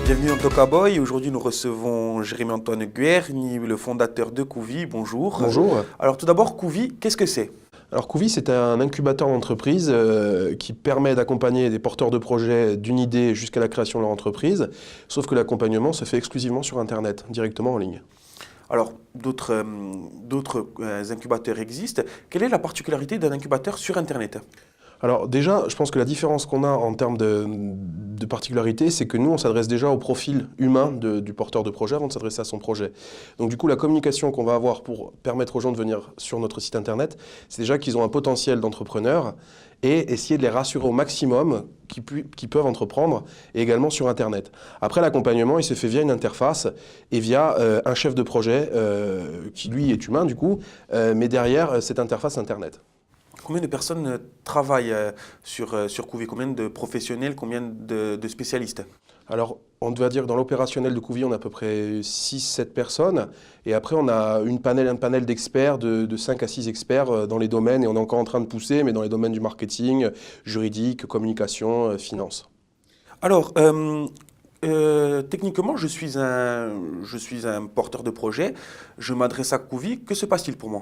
Bienvenue dans Tokaboy. Aujourd'hui, nous recevons Jérémy-Antoine Guerni, le fondateur de Couvi. Bonjour. Bonjour. Alors, tout d'abord, Couvi, qu'est-ce que c'est? Alors Couvi, c'est un incubateur d'entreprise qui permet d'accompagner des porteurs de projets d'une idée jusqu'à la création de leur entreprise, sauf que l'accompagnement se fait exclusivement sur Internet, directement en ligne. Alors, d'autres incubateurs existent. Quelle est la particularité d'un incubateur sur Internet? Alors déjà, je pense que la différence qu'on a en termes de particularité, c'est que nous, on s'adresse déjà au profil humain du porteur de projet avant de s'adresser à son projet. Donc du coup, la communication qu'on va avoir pour permettre aux gens de venir sur notre site Internet, c'est déjà qu'ils ont un potentiel d'entrepreneur et essayer de les rassurer au maximum qu'ils peuvent entreprendre, et également sur Internet. Après, l'accompagnement, il se fait via une interface et via un chef de projet qui, lui, est humain du coup, mais derrière cette interface Internet. Combien de personnes travaillent sur Couvi? Combien de professionnels? Combien de spécialistes? Alors, on doit dire que dans l'opérationnel de Couvi, on a à peu près 6-7 personnes. Et après, on a un panel d'experts, de 5 à 6 experts dans les domaines. Et on est encore en train de pousser, mais dans les domaines du marketing, juridique, communication, finance. Alors, techniquement, je suis un porteur de projet. Je m'adresse à Couvi. Que se passe-t-il pour moi?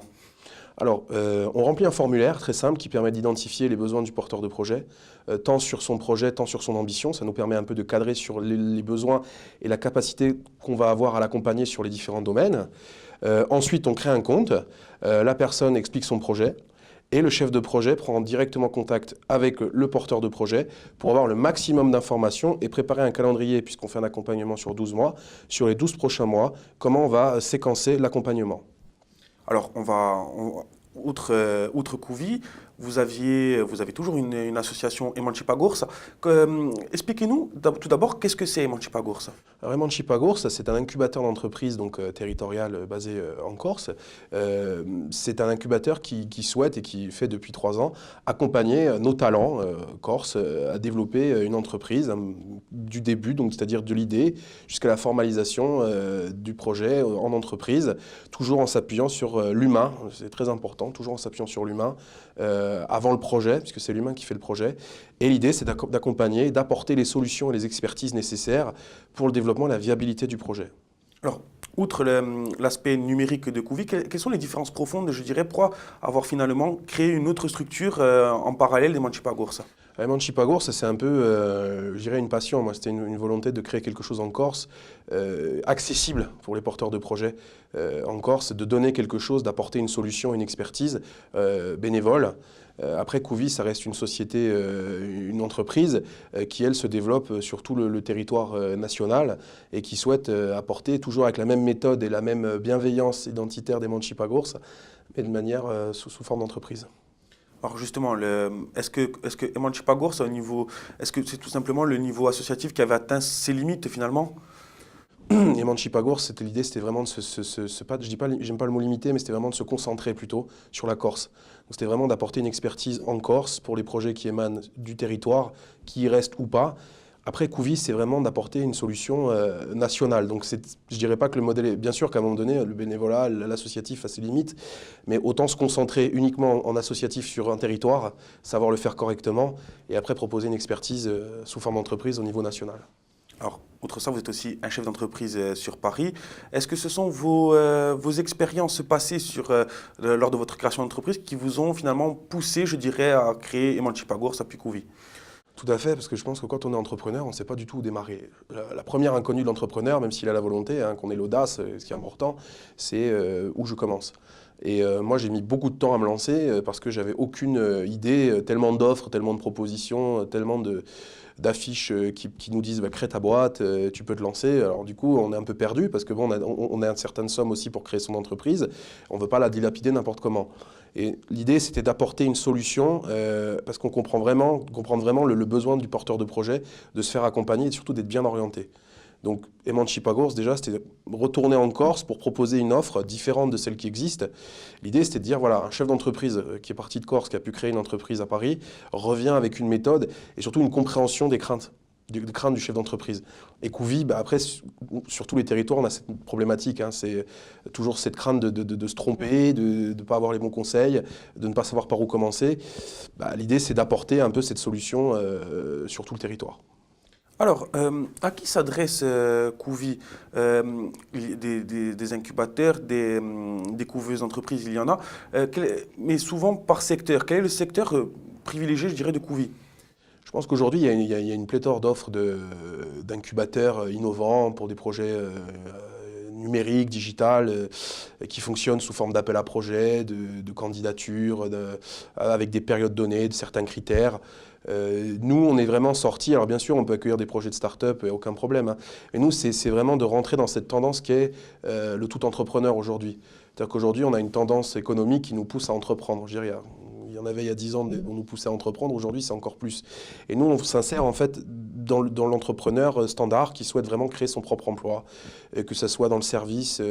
Alors, on remplit un formulaire très simple qui permet d'identifier les besoins du porteur de projet, tant sur son projet, tant sur son ambition. Ça nous permet un peu de cadrer sur les besoins et la capacité qu'on va avoir à l'accompagner sur les différents domaines. Ensuite, on crée un compte, la personne explique son projet et le chef de projet prend directement contact avec le porteur de projet pour avoir le maximum d'informations et préparer un calendrier, puisqu'on fait un accompagnement sur 12 mois, sur les 12 prochains mois, comment on va séquencer l'accompagnement. Alors, outre Couvi, vous avez toujours une association Emancipagours. Expliquez-nous tout d'abord qu'est-ce que c'est Emancipagours. Alors Emancipagours, c'est un incubateur d'entreprise donc territorial basé en Corse. C'est un incubateur qui souhaite et qui fait depuis 3 ans accompagner nos talents corse à développer une entreprise du début, donc c'est-à-dire de l'idée jusqu'à la formalisation du projet en entreprise, toujours en s'appuyant sur l'humain. C'est très important, toujours en s'appuyant sur l'humain avant le projet, puisque c'est l'humain qui fait le projet. Et l'idée, c'est d'accompagner, d'apporter les solutions et les expertises nécessaires pour le développement et la viabilité du projet. Alors, outre l'aspect numérique de Couvi, quelles sont les différences profondes, je dirais, pour avoir finalement créé une autre structure en parallèle d'Emancipagours? Emancipagours, c'est un peu, je dirais, une passion. Moi, c'était une volonté de créer quelque chose en Corse, accessible pour les porteurs de projets en Corse, de donner quelque chose, d'apporter une solution, une expertise bénévole. Après, Couvi, ça reste une société, une entreprise qui, elle, se développe sur tout le territoire national et qui souhaite apporter, toujours avec la même méthode et la même bienveillance identitaire d'Emancipagours, mais de manière sous forme d'entreprise. Alors justement, est-ce que Emancipagours, est-ce que c'est tout simplement le niveau associatif qui avait atteint ses limites finalement? Emancipagours, l'idée, c'était vraiment de j'aime pas le mot limité, mais c'était vraiment de se concentrer plutôt sur la Corse. Donc c'était vraiment d'apporter une expertise en Corse pour les projets qui émanent du territoire, qui y restent ou pas. Après, Couvi, c'est vraiment d'apporter une solution nationale. Donc je dirais pas que le modèle est... Bien sûr qu'à un moment donné, le bénévolat, l'associatif a ses limites, mais autant se concentrer uniquement en associatif sur un territoire, savoir le faire correctement, et après proposer une expertise sous forme d'entreprise au niveau national. Alors, outre ça, vous êtes aussi un chef d'entreprise sur Paris. Est-ce que ce sont vos expériences passées lors de votre création d'entreprise qui vous ont finalement poussé, je dirais, à créer Emancipagours à Couvi? Tout à fait, parce que je pense que quand on est entrepreneur, on ne sait pas du tout où démarrer. La première inconnue de l'entrepreneur, même s'il a la volonté, qu'on ait l'audace, ce qui est important, c'est où je commence. Et moi, j'ai mis beaucoup de temps à me lancer parce que j'avais aucune idée, tellement d'offres, tellement de propositions, tellement d'affiches qui nous disent crée ta boîte, tu peux te lancer. Alors du coup, on est un peu perdu parce que bon, on a une certaine somme aussi pour créer son entreprise. On ne veut pas la dilapider n'importe comment. Et l'idée, c'était d'apporter une solution parce qu'on comprend vraiment le besoin du porteur de projet de se faire accompagner et surtout d'être bien orienté. Donc, Emancipagours, déjà, c'était retourner en Corse pour proposer une offre différente de celle qui existe. L'idée, c'était de dire, voilà, un chef d'entreprise qui est parti de Corse, qui a pu créer une entreprise à Paris, revient avec une méthode et surtout une compréhension des craintes du chef d'entreprise. Et Couvi, après, sur tous les territoires, on a cette problématique. C'est toujours cette crainte de se tromper, de ne pas avoir les bons conseils, de ne pas savoir par où commencer. L'idée, c'est d'apporter un peu cette solution sur tout le territoire. Alors, à qui s'adresse Couvi? Des incubateurs, des couveuses d'entreprise, il y en a, mais souvent par secteur. Quel est le secteur privilégié, je dirais, de Couvi? Je pense qu'aujourd'hui, il y a une pléthore d'offres d'incubateurs innovants pour des projets numériques, digital, qui fonctionnent sous forme d'appel à projets, de candidatures, avec des périodes données, de certains critères. Nous, on est vraiment sortis. Alors bien sûr, on peut accueillir des projets de start-up, aucun problème, hein. Mais nous, c'est vraiment de rentrer dans cette tendance qui est le tout entrepreneur aujourd'hui. C'est-à-dire qu'aujourd'hui, on a une tendance économique qui nous pousse à entreprendre. Je dirais, il y en avait il y a 10 ans, on nous poussait à entreprendre. Aujourd'hui, c'est encore plus. Et nous, on s'insère en fait dans l'entrepreneur standard qui souhaite vraiment créer son propre emploi, que ce soit dans le service,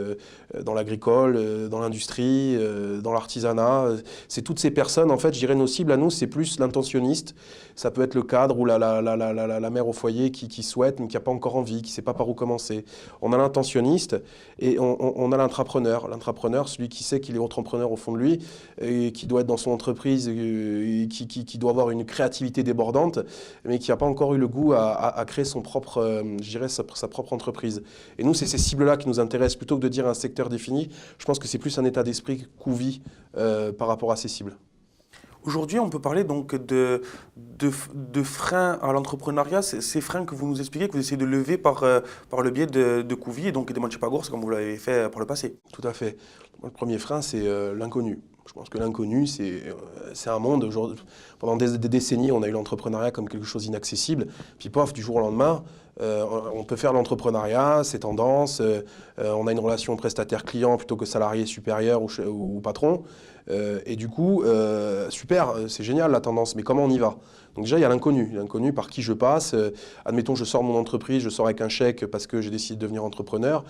dans l'agricole, dans l'industrie, dans l'artisanat. C'est toutes ces personnes, en fait, je dirais nos cibles à nous, c'est plus l'intentionniste. Ça peut être le cadre ou la mère au foyer qui souhaite, mais qui n'a pas encore envie, qui ne sait pas par où commencer. On a l'intentionniste et on a l'intrapreneur. L'intrapreneur, celui qui sait qu'il est entrepreneur au fond de lui, et qui doit être dans son entreprise, qui doit avoir une créativité débordante, mais qui n'a pas encore eu le goût à créer son propre, je dirais, sa propre entreprise. Et nous, c'est ces cibles-là qui nous intéressent. Plutôt que de dire un secteur défini, je pense que c'est plus un état d'esprit Couvi par rapport à ces cibles. Aujourd'hui, on peut parler donc de freins à l'entrepreneuriat, ces freins que vous nous expliquez, que vous essayez de lever par le biais de Couvi et donc des Manchipagours, comme vous l'avez fait par le passé. Tout à fait. Le premier frein, c'est l'inconnu. Je pense que l'inconnu, c'est un monde. Pendant des décennies, on a eu l'entrepreneuriat comme quelque chose d'inaccessible. Puis, pof, du jour au lendemain, on peut faire l'entrepreneuriat, c'est tendance. On a une relation prestataire-client plutôt que salarié supérieur ou patron. Et du coup, super, c'est génial la tendance, mais comment on y va? Donc déjà, il y a l'inconnu. L'inconnu par qui je passe. Admettons, je sors de mon entreprise, je sors avec un chèque parce que j'ai décidé de devenir entrepreneur.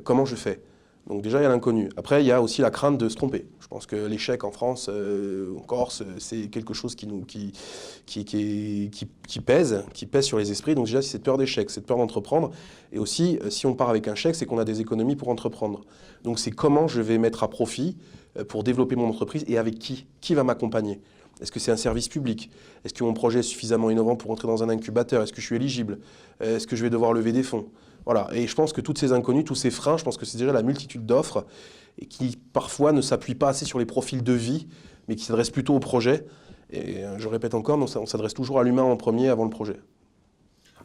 Comment je fais? Donc déjà, il y a l'inconnu. Après, il y a aussi la crainte de se tromper. Je pense que l'échec en France, en Corse, c'est quelque chose qui pèse sur les esprits. Donc déjà, c'est cette peur d'échec, cette peur d'entreprendre. Et aussi, si on part avec un chèque, c'est qu'on a des économies pour entreprendre. Donc c'est comment je vais mettre à profit pour développer mon entreprise et avec qui? Qui va m'accompagner? Est-ce que c'est un service public? Est-ce que mon projet est suffisamment innovant pour entrer dans un incubateur? Est-ce que je suis éligible? Est-ce que je vais devoir lever des fonds? Voilà, et je pense que toutes ces inconnus, tous ces freins, je pense que c'est déjà la multitude d'offres et qui parfois ne s'appuient pas assez sur les profils de vie, mais qui s'adressent plutôt au projet. Et je répète encore, on s'adresse toujours à l'humain en premier avant le projet.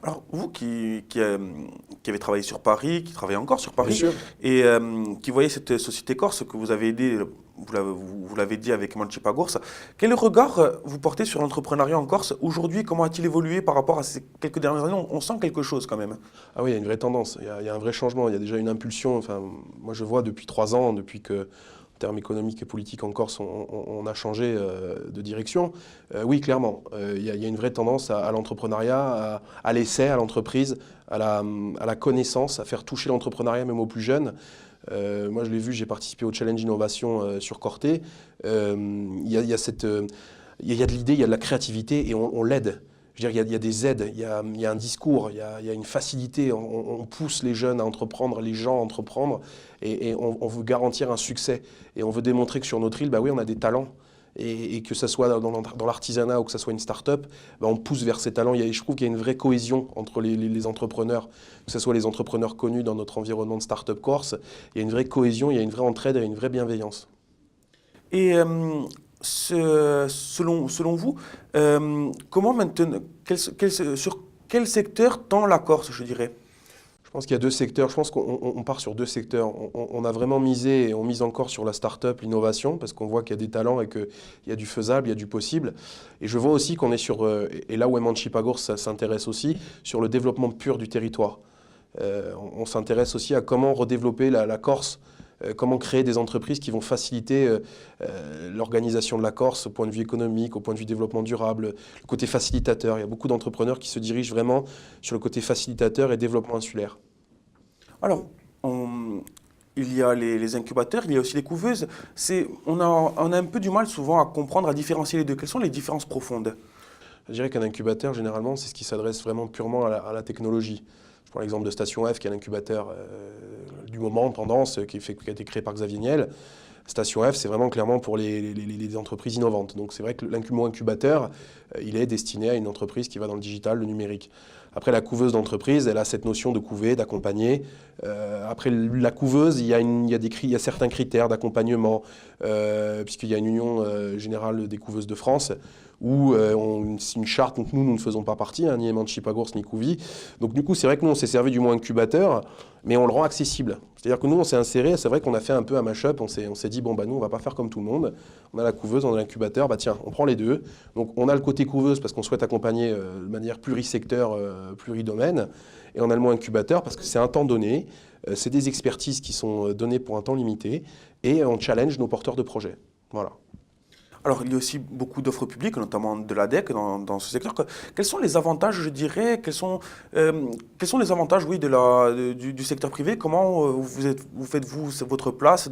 Alors, vous qui avez travaillé sur Paris, qui travaillez encore sur Paris, Bien sûr. et qui voyez cette société corse que vous avez aidée, vous l'avez dit avec Manchipagours, quel regard vous portez sur l'entrepreneuriat en Corse aujourd'hui? Comment a-t-il évolué par rapport à ces quelques dernières années? On sent quelque chose quand même. Ah oui, il y a une vraie tendance, il y a un vrai changement, il y a déjà une impulsion. Enfin, moi je vois depuis 3 ans, depuis que en termes économiques et politiques en Corse, on a changé de direction. Oui, clairement, il y a une vraie tendance à l'entrepreneuriat, à l'essai, à l'entreprise, à la connaissance, à faire toucher l'entrepreneuriat même aux plus jeunes. Moi, je l'ai vu, j'ai participé au Challenge Innovation sur Corté. Il y a de l'idée, il y a de la créativité et on l'aide. Je veux dire, il y a des aides, il y a un discours, il y a une facilité. On pousse les jeunes à entreprendre, les gens à entreprendre et on veut garantir un succès. Et on veut démontrer que sur notre île, bah oui, on a des talents. Et que ce soit dans l'artisanat ou que ce soit une start-up, ben on pousse vers ces talents. Je trouve qu'il y a une vraie cohésion entre les entrepreneurs, que ce soit les entrepreneurs connus dans notre environnement de start-up corse. Il y a une vraie cohésion, il y a une vraie entraide et une vraie bienveillance. Et selon vous, comment maintenant, sur quel secteur tend la Corse, je dirais? Je pense qu'il y a 2 secteurs. Je pense qu'on part sur 2 secteurs. On a vraiment misé et on mise encore sur la start-up, l'innovation, parce qu'on voit qu'il y a des talents et qu'il y a du faisable, il y a du possible. Et je vois aussi qu'on est sur, et là où Manchipagours s'intéresse aussi, sur le développement pur du territoire. On s'intéresse aussi à comment redévelopper la Corse, comment créer des entreprises qui vont faciliter l'organisation de la Corse au point de vue économique, au point de vue développement durable, le côté facilitateur. Il y a beaucoup d'entrepreneurs qui se dirigent vraiment sur le côté facilitateur et développement insulaire. Alors, il y a les incubateurs, il y a aussi les couveuses. On a un peu du mal souvent à comprendre, à différencier les deux. Quelles sont les différences profondes? Je dirais qu'un incubateur, généralement, c'est ce qui s'adresse vraiment purement à la technologie. Je prends l'exemple de Station F, qui est l'incubateur du moment, tendance, qui a été créé par Xavier Niel. Station F, c'est vraiment clairement pour les entreprises innovantes. Donc c'est vrai que l'incubateur, il est destiné à une entreprise qui va dans le digital, le numérique. Après, la couveuse d'entreprise, elle a cette notion de couver, d'accompagner. Après, la couveuse, il y a certains critères d'accompagnement, puisqu'il y a une union générale des couveuses de France, où c'est une charte, donc nous ne faisons pas partie, hein, ni Emancipagours ni Couvi. Donc du coup, c'est vrai que nous, on s'est servi du mot incubateur, mais on le rend accessible. C'est-à-dire que nous, on s'est inséré, c'est vrai qu'on a fait un peu un mash-up, on s'est dit, bon, bah nous, on va pas faire comme tout le monde. On a la couveuse, on a l'incubateur, bah tiens, on prend les deux. Donc on a le côté couveuse parce qu'on souhaite accompagner de manière plurisecteur, pluridomaine, et on a le mot incubateur parce que c'est un temps donné, c'est des expertises qui sont données pour un temps limité, et on challenge nos porteurs de projets. Voilà. Alors, il y a aussi beaucoup d'offres publiques, notamment de l'ADEC dans ce secteur. Quels sont les avantages, je dirais, quels sont les avantages, oui, du secteur privé? Comment vous faites-vous votre place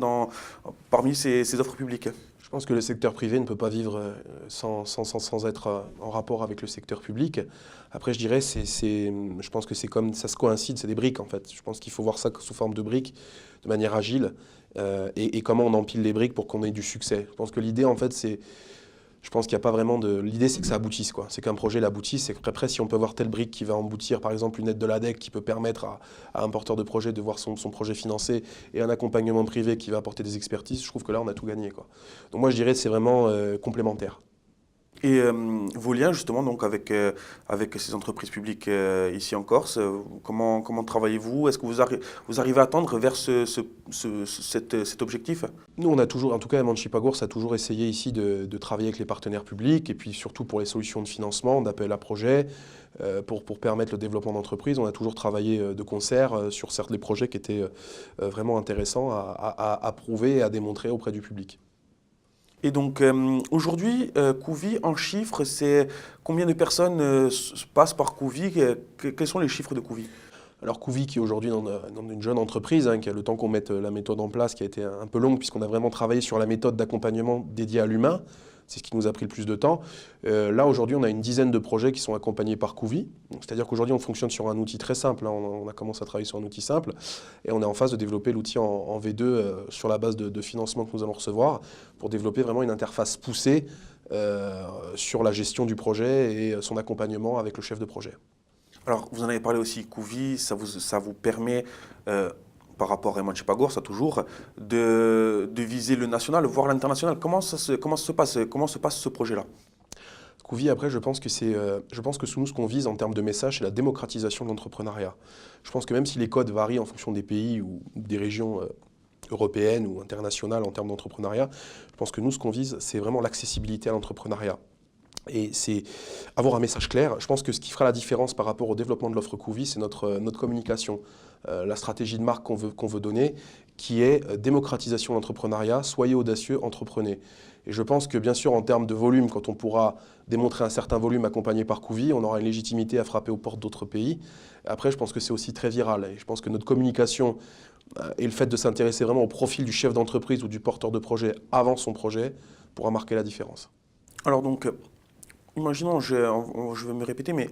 parmi ces offres publiques? Je pense que le secteur privé ne peut pas vivre sans être en rapport avec le secteur public. Après, je dirais, je pense que c'est comme ça se coïncide, c'est des briques en fait. Je pense qu'il faut voir ça sous forme de briques, de manière agile, et comment on empile les briques pour qu'on ait du succès. Je pense que l'idée, en fait, je pense qu'il n'y a pas vraiment de... L'idée, c'est que ça aboutisse, quoi. C'est qu'un projet l'aboutisse. Et qu'après, si on peut voir telle brique qui va aboutir, par exemple, une aide de l'ADEC qui peut permettre à un porteur de projet de voir son projet financé et un accompagnement privé qui va apporter des expertises, je trouve que là, on a tout gagné, quoi. Donc moi, je dirais que c'est vraiment complémentaire. Et vos liens justement donc avec ces entreprises publiques ici en Corse, comment travaillez-vous? Est-ce que vous arrivez à tendre vers cet objectif? Nous, on a toujours, en tout cas, Emancipagours a toujours essayé ici de travailler avec les partenaires publics et puis surtout pour les solutions de financement, d'appel à projet, pour permettre le développement d'entreprises. On a toujours travaillé de concert sur certains projets qui étaient vraiment intéressants à prouver et à démontrer auprès du public. Et donc aujourd'hui, Couvi en chiffres, c'est combien de personnes passent par Couvi? Quels sont les chiffres de Couvi? Alors Couvi qui est aujourd'hui dans une jeune entreprise, hein, qui a le temps qu'on mette la méthode en place, qui a été un peu longue puisqu'on a vraiment travaillé sur la méthode d'accompagnement dédiée à l'humain. C'est ce qui nous a pris le plus de temps. Là, aujourd'hui, on a une dizaine de projets qui sont accompagnés par Couvi. C'est-à-dire qu'aujourd'hui, on fonctionne sur un outil très simple, hein. On a commencé à travailler sur un outil simple et on est en phase de développer l'outil en V2 sur la base de financement que nous allons recevoir pour développer vraiment une interface poussée sur la gestion du projet et son accompagnement avec le chef de projet. Alors, vous en avez parlé aussi, Couvi, ça vous permet, par rapport à Emancipagours, ça toujours, de viser le national, voire l'international. Comment se passe ce projet-là? Couvi, après, je pense que sous nous, ce qu'on vise en termes de message, c'est la démocratisation de l'entrepreneuriat. Je pense que même si les codes varient en fonction des pays ou des régions européennes ou internationales en termes d'entrepreneuriat, je pense que nous, ce qu'on vise, c'est vraiment l'accessibilité à l'entrepreneuriat. Et c'est avoir un message clair. Je pense que ce qui fera la différence par rapport au développement de l'offre Couvi, c'est notre communication, la stratégie de marque qu'on veut donner, qui est démocratisation de l'entrepreneuriat, soyez audacieux, entreprenez. Et je pense que bien sûr, en termes de volume, quand on pourra démontrer un certain volume accompagné par Couvi, on aura une légitimité à frapper aux portes d'autres pays. Après, je pense que c'est aussi très viral. Et je pense que notre communication et le fait de s'intéresser vraiment au profil du chef d'entreprise ou du porteur de projet avant son projet pourra marquer la différence. Alors donc, imaginons, je vais me répéter, mais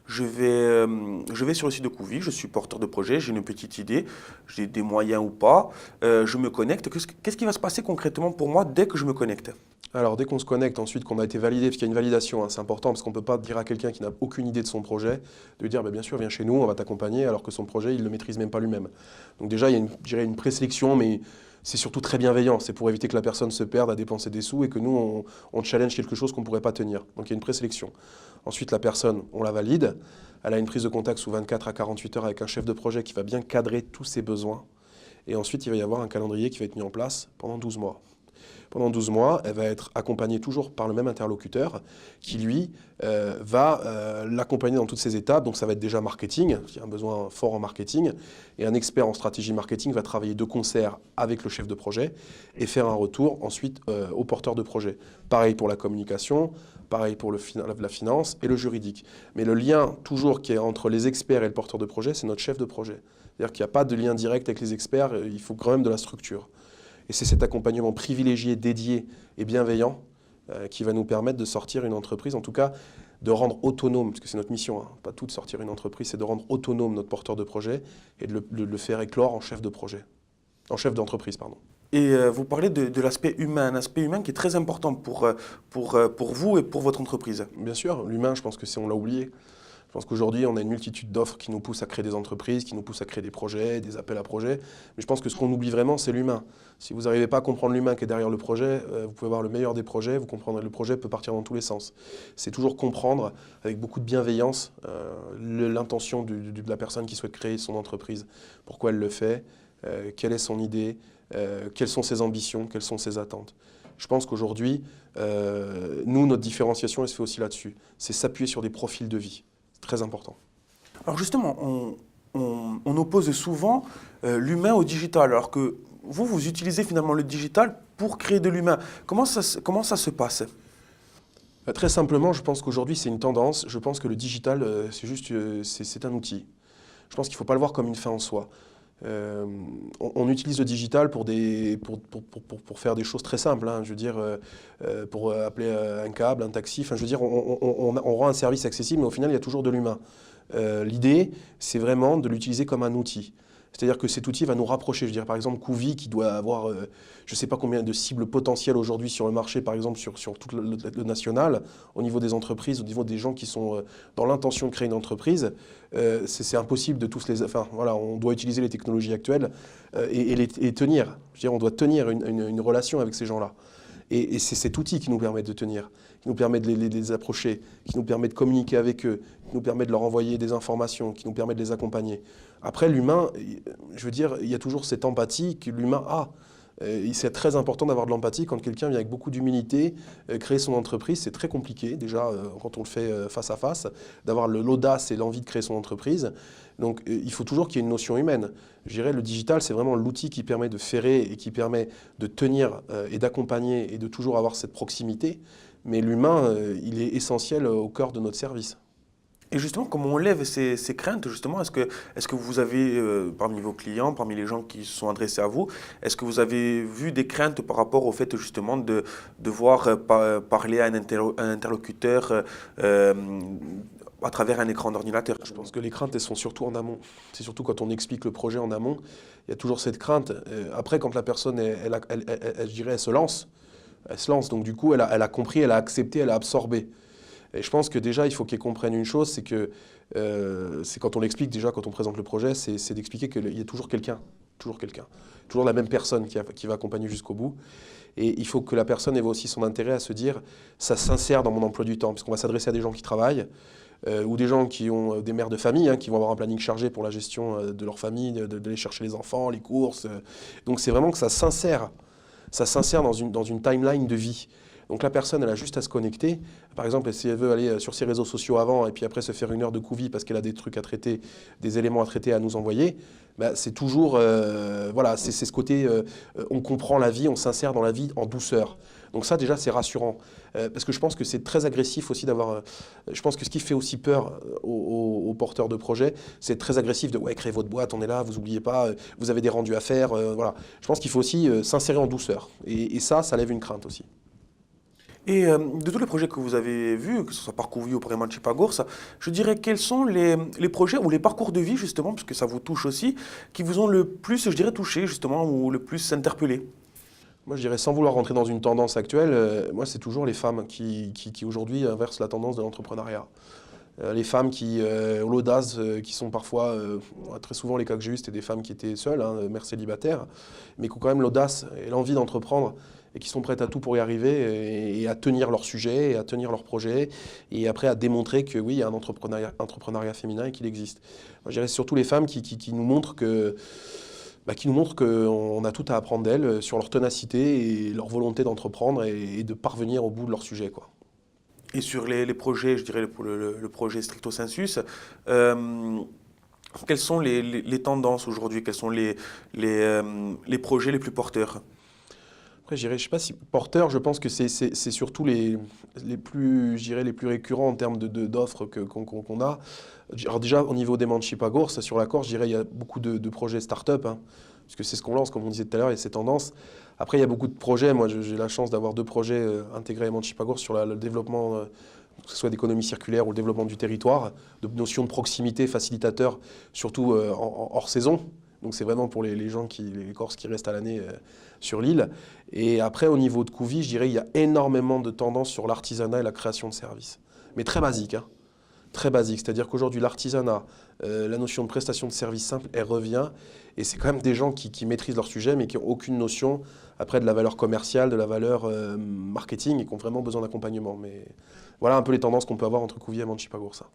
je vais sur le site de Couvi, je suis porteur de projet, j'ai une petite idée, j'ai des moyens ou pas, je me connecte. Qu'est-ce qui va se passer concrètement pour moi dès que je me connecte? Alors dès qu'on se connecte, ensuite qu'on a été validé, parce qu'il y a une validation, hein, c'est important, parce qu'on ne peut pas dire à quelqu'un qui n'a aucune idée de son projet, de lui dire bah, bien sûr viens chez nous, on va t'accompagner, alors que son projet il ne le maîtrise même pas lui-même. Donc déjà il y a je dirais une présélection, mais c'est surtout très bienveillant, c'est pour éviter que la personne se perde à dépenser des sous et que nous on challenge quelque chose qu'on ne pourrait pas tenir. Donc il y a une présélection. Ensuite la personne, on la valide, elle a une prise de contact sous 24 à 48 heures avec un chef de projet qui va bien cadrer tous ses besoins. Et ensuite il va y avoir un calendrier qui va être mis en place pendant 12 mois. Pendant 12 mois, elle va être accompagnée toujours par le même interlocuteur qui, lui, va l'accompagner dans toutes ses étapes. Donc ça va être déjà marketing, il y a un besoin fort en marketing. Et un expert en stratégie marketing va travailler de concert avec le chef de projet et faire un retour ensuite au porteur de projet. Pareil pour la communication, pareil pour la finance et le juridique. Mais le lien toujours qui est entre les experts et le porteur de projet, c'est notre chef de projet. C'est-à-dire qu'il n'y a pas de lien direct avec les experts, il faut quand même de la structure. Et c'est cet accompagnement privilégié, dédié et bienveillant qui va nous permettre de sortir une entreprise, en tout cas de rendre autonome, parce que c'est notre mission, hein, pas tout de sortir une entreprise, c'est de rendre autonome notre porteur de projet et de le faire éclore en chef de projet, en chef d'entreprise, pardon. Et vous parlez de l'aspect humain, un aspect humain qui est très important pour vous et pour votre entreprise. Bien sûr, l'humain, je pense que on l'a oublié. Je pense qu'aujourd'hui, on a une multitude d'offres qui nous poussent à créer des entreprises, qui nous poussent à créer des projets, des appels à projets. Mais je pense que ce qu'on oublie vraiment, c'est l'humain. Si vous n'arrivez pas à comprendre l'humain qui est derrière le projet, vous pouvez avoir le meilleur des projets, vous comprendrez que le projet peut partir dans tous les sens. C'est toujours comprendre, avec beaucoup de bienveillance, l'intention de la personne qui souhaite créer son entreprise. Pourquoi elle le fait, quelle est son idée, quelles sont ses ambitions, quelles sont ses attentes. Je pense qu'aujourd'hui, nous, notre différenciation, elle se fait aussi là-dessus. C'est s'appuyer sur des profils de vie. Très important. Alors justement, on oppose souvent l'humain au digital, alors que vous utilisez finalement le digital pour créer de l'humain. Comment ça se passe? Très simplement, je pense qu'aujourd'hui, c'est une tendance. Je pense que le digital, c'est un outil. Je pense qu'il ne faut pas le voir comme une fin en soi. On utilise le digital pour faire des choses très simples, hein. Je veux dire, pour appeler un câble, un taxi. Enfin, je veux dire, on rend un service accessible, mais au final, il y a toujours de l'humain. L'idée, c'est vraiment de l'utiliser comme un outil. C'est-à-dire que cet outil va nous rapprocher. Je veux dire, par exemple, Couvy, qui doit avoir, je ne sais pas combien de cibles potentielles aujourd'hui sur le marché, par exemple, sur tout le national, au niveau des entreprises, au niveau des gens qui sont dans l'intention de créer une entreprise, c'est impossible de tous les... Enfin, voilà, on doit utiliser les technologies actuelles et tenir. Je veux dire, on doit tenir une relation avec ces gens-là. Et c'est cet outil qui nous permet de tenir, qui nous permet de les approcher, qui nous permet de communiquer avec eux, qui nous permet de leur envoyer des informations, qui nous permet de les accompagner. Après, l'humain, je veux dire, il y a toujours cette empathie que l'humain a. C'est très important d'avoir de l'empathie quand quelqu'un vient avec beaucoup d'humilité créer son entreprise. C'est très compliqué, déjà, quand on le fait face à face, d'avoir l'audace et l'envie de créer son entreprise. Donc, il faut toujours qu'il y ait une notion humaine. Je dirais, le digital, c'est vraiment l'outil qui permet de ferrer et qui permet de tenir et d'accompagner et de toujours avoir cette proximité. Mais l'humain, il est essentiel au cœur de notre service. Et justement, comment on lève ces craintes, justement, est-ce que vous avez, parmi vos clients, parmi les gens qui se sont adressés à vous, est-ce que vous avez vu des craintes par rapport au fait, justement, de devoir parler à un interlocuteur à travers un écran d'ordinateur? Je pense que les craintes, elles sont surtout en amont. C'est surtout quand on explique le projet en amont, il y a toujours cette crainte. Après, quand la personne, je dirais, elle se lance. Donc du coup, elle a compris, elle a accepté, elle a absorbé. Et je pense que déjà, il faut qu'ils comprennent une chose, c'est que c'est quand on l'explique déjà, quand on présente le projet, c'est d'expliquer qu'il y a toujours quelqu'un, toujours la même personne qui va accompagner jusqu'au bout. Et il faut que la personne ait aussi son intérêt à se dire, ça s'insère dans mon emploi du temps, parce qu'on va s'adresser à des gens qui travaillent, ou des gens qui ont des mères de famille, hein, qui vont avoir un planning chargé pour la gestion de leur famille, d'aller chercher les enfants, les courses. Donc c'est vraiment que ça s'insère dans une timeline de vie. Donc la personne, elle a juste à se connecter. Par exemple, si elle veut aller sur ses réseaux sociaux avant et puis après se faire une heure de Couvy parce qu'elle a des trucs à traiter, des éléments à traiter à nous envoyer, bah, c'est toujours, voilà, c'est ce côté, on comprend la vie, on s'insère dans la vie en douceur. Donc ça déjà c'est rassurant, parce que je pense que c'est très agressif aussi d'avoir, je pense que ce qui fait aussi peur aux porteurs de projets, c'est très agressif de ouais, créez votre boîte, on est là, vous n'oubliez pas, vous avez des rendus à faire, voilà. Je pense qu'il faut aussi s'insérer en douceur, et ça lève une crainte aussi. Et de tous les projets que vous avez vus, que ce soit Parcourvie ou Préman Chipagours, je dirais quels sont les projets ou les parcours de vie, justement, parce que ça vous touche aussi, qui vous ont le plus, je dirais, touché, justement, ou le plus interpellé? Moi, je dirais, sans vouloir rentrer dans une tendance actuelle, moi, c'est toujours les femmes qui aujourd'hui inversent la tendance de l'entrepreneuriat. Les femmes qui ont l'audace, qui sont parfois, très souvent les cas que j'ai eus, c'était des femmes qui étaient seules, hein, mères célibataires, mais qui ont quand même l'audace et l'envie d'entreprendre et qui sont prêtes à tout pour y arriver et à tenir leur sujet, et à tenir leur projet, et après à démontrer que oui, il y a un entrepreneuriat féminin et qu'il existe. Moi, je dirais surtout les femmes qui nous montrent qu'on a tout à apprendre d'elles sur leur ténacité et leur volonté d'entreprendre et de parvenir au bout de leur sujet, quoi. Et sur les projets, je dirais le projet Stricto Sensus, quelles sont les tendances aujourd'hui? Quels sont les projets les plus porteurs? Après, je ne sais pas si porteur, je pense que c'est surtout les plus, je dirais, les plus récurrents en termes d'offres qu'on a. Alors déjà, au niveau des Manchipagours, sur la Corse, je dirais il y a beaucoup de projets start-up, hein, parce que c'est ce qu'on lance, comme on disait tout à l'heure, il y a ces tendances. Après, il y a beaucoup de projets. Moi, j'ai la chance d'avoir 2 projets intégrés à Manchipagours sur le développement, que ce soit d'économie circulaire ou le développement du territoire, de notions de proximité, facilitateur, surtout hors saison. Donc c'est vraiment pour les gens, les Corses qui restent à l'année sur l'île. Et après, au niveau de Couvy, je dirais qu'il y a énormément de tendances sur l'artisanat et la création de services. Mais très basique, hein. très basiques. C'est-à-dire qu'aujourd'hui, l'artisanat, la notion de prestation de service simple, elle revient. Et c'est quand même des gens qui maîtrisent leur sujet, mais qui n'ont aucune notion après de la valeur commerciale, de la valeur marketing, et qui ont vraiment besoin d'accompagnement. Mais voilà un peu les tendances qu'on peut avoir entre Couvy et Manchipagursa.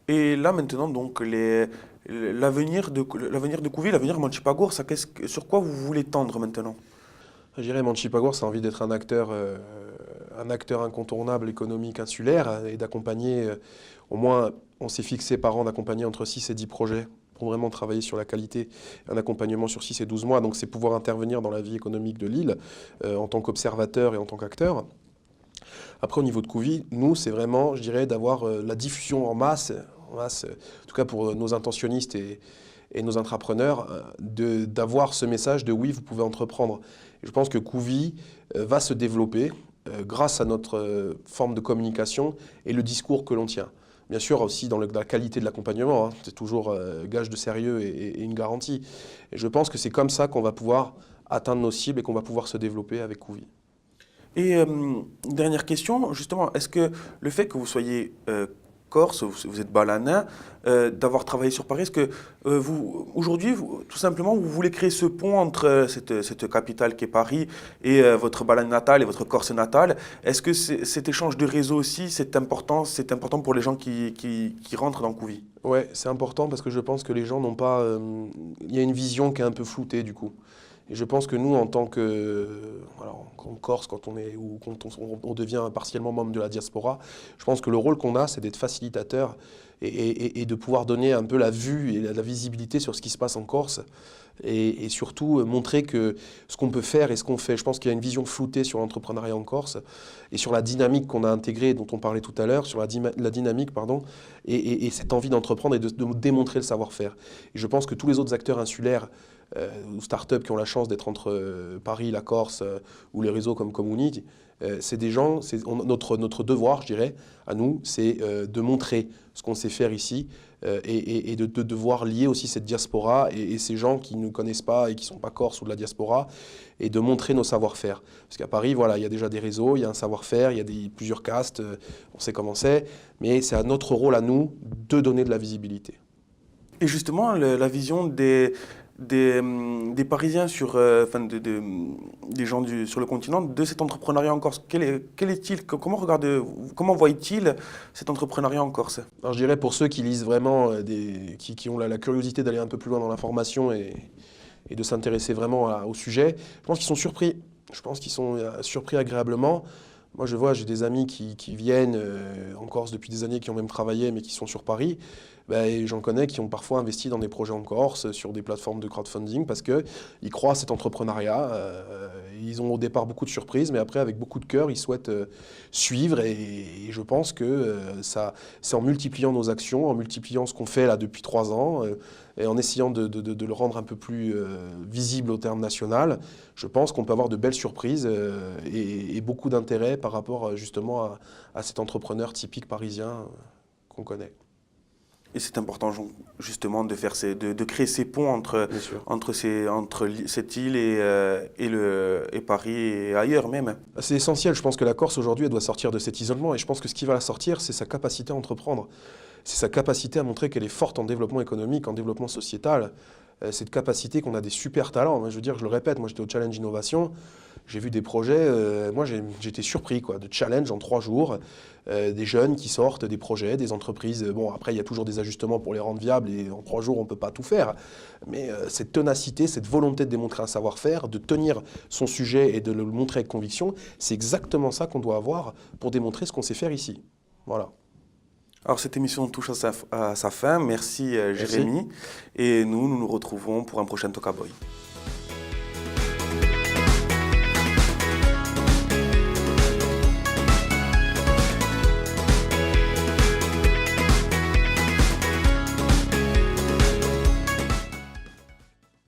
Et là maintenant, donc, l'avenir de Couvy, l'avenir de Manchipagursa, sur quoi vous voulez tendre maintenant? Je dirais Manchipagursa a envie d'être un acteur incontournable économique insulaire et d'accompagner, au moins, on s'est fixé par an d'accompagner entre 6 et 10 projets pour vraiment travailler sur la qualité, un accompagnement sur 6 et 12 mois. Donc c'est pouvoir intervenir dans la vie économique de l'île en tant qu'observateur et en tant qu'acteur. Après, au niveau de Couvy, nous, c'est vraiment, je dirais, d'avoir la diffusion en masse, en tout cas pour nos intentionnistes et nos intrapreneurs, d'avoir ce message de oui, vous pouvez entreprendre. Et je pense que Couvy va se développer grâce à notre forme de communication et le discours que l'on tient. Bien sûr, aussi dans la qualité de l'accompagnement, hein, c'est toujours gage de sérieux et une garantie. Et je pense que c'est comme ça qu'on va pouvoir atteindre nos cibles et qu'on va pouvoir se développer avec Couvy. Et dernière question, justement, est-ce que le fait que vous soyez Corse, vous êtes balanin, d'avoir travaillé sur Paris, est-ce que aujourd'hui, tout simplement, vous voulez créer ce pont entre cette capitale qu'est Paris et votre Balane natale et votre Corse natale? Est-ce que cet échange de réseau aussi, c'est important pour les gens qui rentrent dans Couvy? Ouais, c'est important parce que je pense que les gens n'ont pas... Il y a une vision qui est un peu floutée du coup. Et je pense que nous, en tant que en Corse, quand on devient partiellement membre de la diaspora, je pense que le rôle qu'on a, c'est d'être facilitateur et de pouvoir donner un peu la vue et la visibilité sur ce qui se passe en Corse et surtout montrer que ce qu'on peut faire et ce qu'on fait. Je pense qu'il y a une vision floutée sur l'entrepreneuriat en Corse et sur la dynamique qu'on a intégrée, dont on parlait tout à l'heure, sur la dynamique, pardon, et cette envie d'entreprendre et de démontrer le savoir-faire. Et je pense que tous les autres acteurs insulaires ou start-up qui ont la chance d'être entre Paris, la Corse ou les réseaux comme Community, c'est des gens, notre devoir, je dirais, à nous, c'est de montrer ce qu'on sait faire ici et de devoir lier aussi cette diaspora et ces gens qui ne connaissent pas et qui ne sont pas Corse ou de la diaspora et de montrer nos savoir-faire. Parce qu'à Paris, voilà, il y a déjà des réseaux, il y a un savoir-faire, il y a plusieurs castes, on sait comment c'est, mais c'est à notre rôle à nous de donner de la visibilité. Et justement, la vision des Parisiens des gens sur le continent, de cet entrepreneuriat en Corse. Quel est-il? Comment voient-ils cet entrepreneuriat en Corse? Alors, je dirais pour ceux qui lisent vraiment, qui ont la curiosité d'aller un peu plus loin dans l'information et de s'intéresser vraiment au sujet, je pense qu'ils sont surpris. Je pense qu'ils sont surpris agréablement. Moi, j'ai des amis qui viennent en Corse depuis des années, qui ont même travaillé, mais qui sont sur Paris. Et j'en connais qui ont parfois investi dans des projets en Corse, sur des plateformes de crowdfunding, parce qu'ils croient à cet entrepreneuriat. Ils ont au départ beaucoup de surprises, mais après, avec beaucoup de cœur, ils souhaitent suivre. Et je pense que c'est en multipliant nos actions, en multipliant ce qu'on fait là depuis 3 ans, et en essayant de le rendre un peu plus visible au terme national, je pense qu'on peut avoir de belles surprises et beaucoup d'intérêt par rapport justement à cet entrepreneur typique parisien qu'on connaît. Et c'est important justement de créer ces ponts entre cette île et Paris et ailleurs même. C'est essentiel, je pense que la Corse aujourd'hui elle doit sortir de cet isolement et je pense que ce qui va la sortir c'est sa capacité à entreprendre. C'est sa capacité à montrer qu'elle est forte en développement économique, en développement sociétal. Cette capacité qu'on a des super talents. Je veux dire, je le répète, moi j'étais au Challenge Innovation, j'ai vu des projets, moi j'étais surpris de challenge en 3 jours, des jeunes qui sortent des projets, des entreprises. Bon, après il y a toujours des ajustements pour les rendre viables et en 3 jours on ne peut pas tout faire. Mais cette ténacité, cette volonté de démontrer un savoir-faire, de tenir son sujet et de le montrer avec conviction, c'est exactement ça qu'on doit avoir pour démontrer ce qu'on sait faire ici. Voilà. Alors cette émission touche à sa fin. Merci Jérémy. Et nous nous retrouvons pour un prochain Tokaboy.